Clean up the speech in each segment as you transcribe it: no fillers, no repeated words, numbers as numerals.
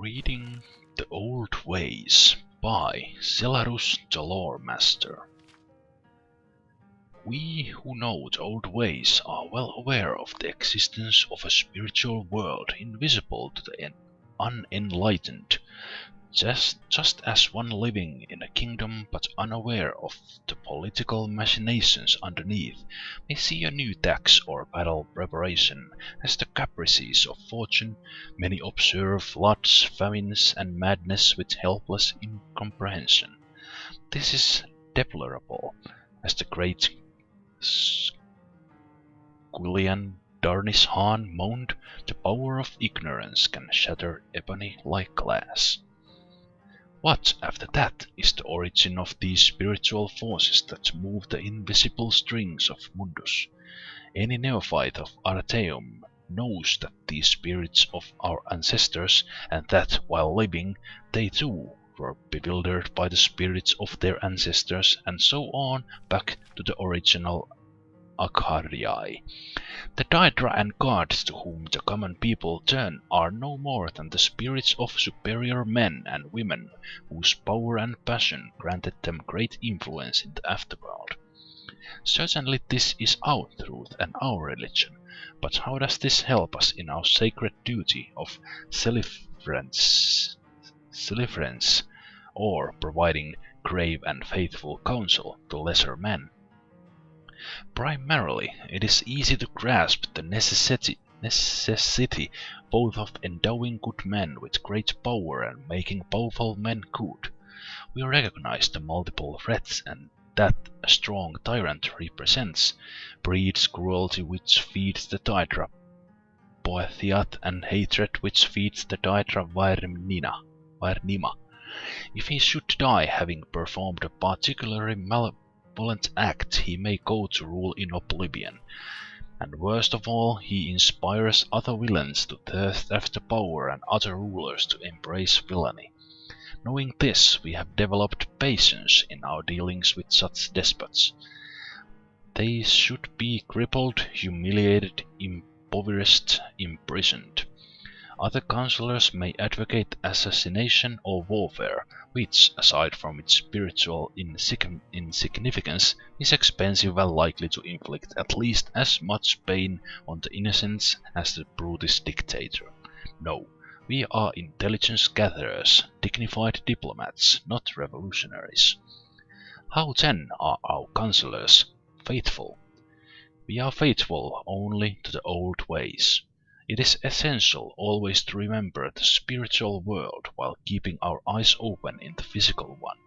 Reading The Old Ways by Zelarus the Lore Master. We who know the old ways are well aware of the existence of a spiritual world invisible to the unenlightened, just as one living in a kingdom but unaware of the political machinations underneath may see a new tax or battle preparation as the caprices of fortune. Many observe floods, famines, and madness with helpless incomprehension. This is deplorable, as the great Squillian Darnis Han moaned, "The power of ignorance can shatter ebony like glass." What, after that, is the origin of these spiritual forces that move the invisible strings of Mundus? Any neophyte of Artaeum knows that these spirits of our ancestors, and that, while living, they too were bewildered by the spirits of their ancestors, and so on back to the original Akariai. The Daedra and gods to whom the common people turn are no more than the spirits of superior men and women whose power and passion granted them great influence in the afterworld. Certainly this is our truth and our religion, but how does this help us in our sacred duty of celebrance, or providing grave and faithful counsel to lesser men? Primarily, it is easy to grasp the necessity both of endowing good men with great power and making powerful men good. We recognize the multiple threats and that a strong tyrant represents: breeds cruelty which feeds the Daedra Poethiath, and hatred which feeds the Daedra Vairnima. If he should die having performed a particularly malevolent act, he may go to rule in oblivion. And worst of all, he inspires other villains to thirst after power and other rulers to embrace villainy. Knowing this, we have developed patience in our dealings with such despots. They should be crippled, humiliated, impoverished, imprisoned. Other counselors may advocate assassination or warfare, which, aside from its spiritual insignificance, is expensive and likely to inflict at least as much pain on the innocents as the brutish dictator. No, we are intelligence gatherers, dignified diplomats, not revolutionaries. How then are our counselors faithful? We are faithful only to the old ways. It is essential always to remember the spiritual world while keeping our eyes open in the physical one.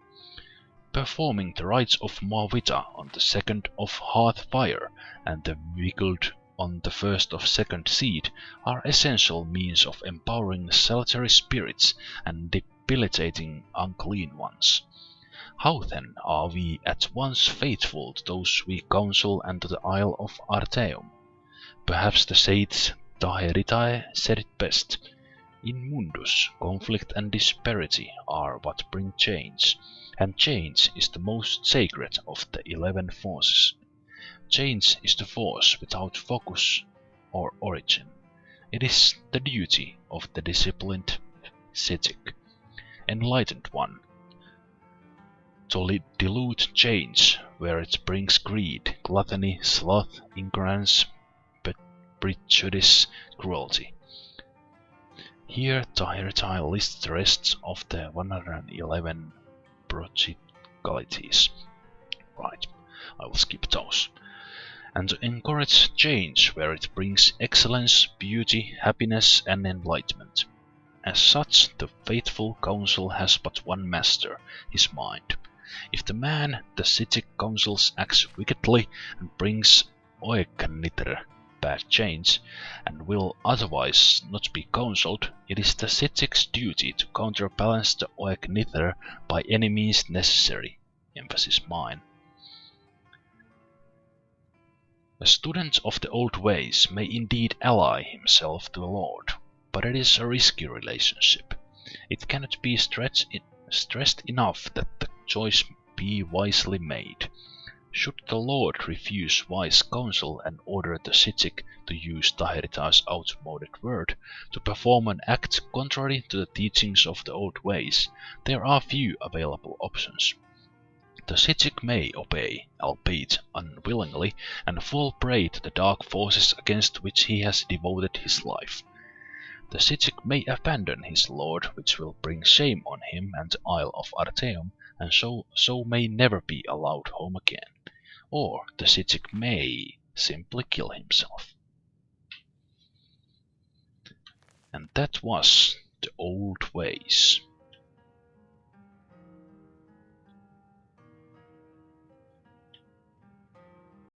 Performing the rites of Mawita on the second of hearth fire and the Viguld on the first of second seed are essential means of empowering salutary spirits and debilitating unclean ones. How then are we at once faithful to those we counsel and to the Isle of Artaeum? Perhaps the sage Taheritae said it best: "In Mundus, conflict and disparity are what bring change, and change is the most sacred of the 11 forces. Change is the force without focus or origin. It is the duty of the disciplined Sitic, enlightened one, to dilute change where it brings greed, gluttony, sloth, ignorance, prejudice, cruelty." Here Taheritae lists the rest of the 111 prodigalities. Right, I will skip those. And to encourage change where it brings excellence, beauty, happiness, and enlightenment. As such, the faithful counsel has but one master, his mind. If the man the Sitic counsels acts wickedly and brings oekaniter, bad change, and will otherwise not be counselled, it is the Sitic's duty to counterbalance the oekaniter by any means necessary. Emphasis mine. A student of the old ways may indeed ally himself to the Lord, but it is a risky relationship. It cannot be stressed enough that the choice be wisely made. Should the Lord refuse wise counsel and order the Sitchik, to use Tahirita's outmoded word, to perform an act contrary to the teachings of the old ways, there are few available options. The Sitchik may obey, albeit unwillingly, and fall prey to the dark forces against which he has devoted his life. The Sitchik may abandon his lord, which will bring shame on him and the Isle of Artaeum, and so may never be allowed home again. Or the Sitchik may simply kill himself. And that was the old ways.